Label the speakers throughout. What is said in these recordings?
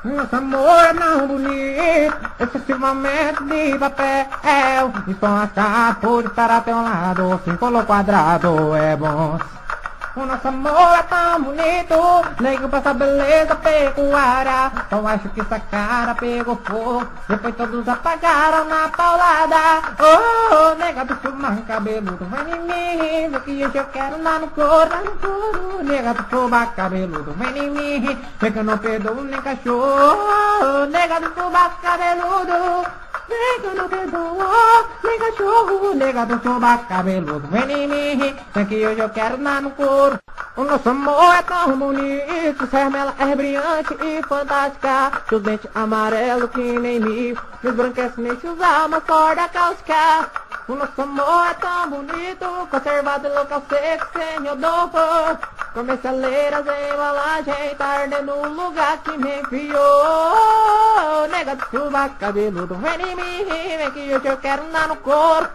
Speaker 1: Nosso amor é tão bonito, excessivamente de papel. Estou achado por estar a teu lado, círculo quadrado é bom. O nosso amor é tão bonito, nego pra essa beleza pecuária. Só acho que essa cara pegou fogo, depois todos apagaram na paulada. Oh, nega do fumar cabeludo, vem em mim, vê que hoje eu quero lá no couro. Nega do fumar cabeludo, vem em mim, vê que eu não perdoo nem cachorro. Nega do fumar cabeludo, vem que eu não perdoo nem cachorro. Nega do fumar cabeludo, vem em mim, vê que hoje eu quero lá no couro. O nosso amor é tão bonito, sua ela é brilhante e fantástica. Seus dentes amarelos que nem mil, me embranquece nem se usar uma corda cáustica. O nosso amor é tão bonito, conservado em local seco, sem odor. Comercialeiras em embalagem, tarde no lugar que me enfiou. Nega de chuva cabeludo, vem em mim, vem que hoje eu quero andar no couro.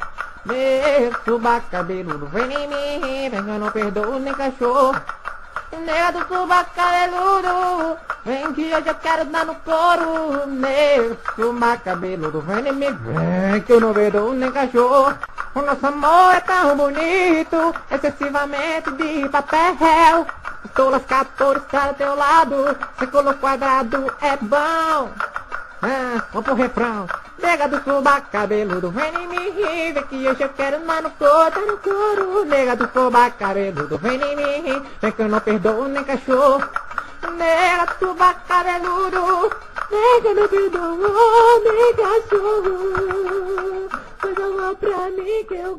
Speaker 1: Meu subaco cabeludo, vem em mim, vem que eu não perdoo nem cachorro. Nega do subaco cabeludo, vem que hoje eu quero dar no couro. Meu subaco cabeludo, vem em mim, vem que eu não perdoo nem cachorro. O nosso amor é tão bonito, excessivamente de papel. Estou lascado por estar ao teu lado, círculo quadrado é bom. Vamos pro refrão. Nega do subaco cabeludo, vem em mim, vem que hoje eu quero andar no couro. Nega do subaco cabeludo, vem em mim, vem que eu não perdoo nem cachorro. Nega do subaco cabeludo, vem que eu não perdoo nem cachorro. Faz amor pra mim que eu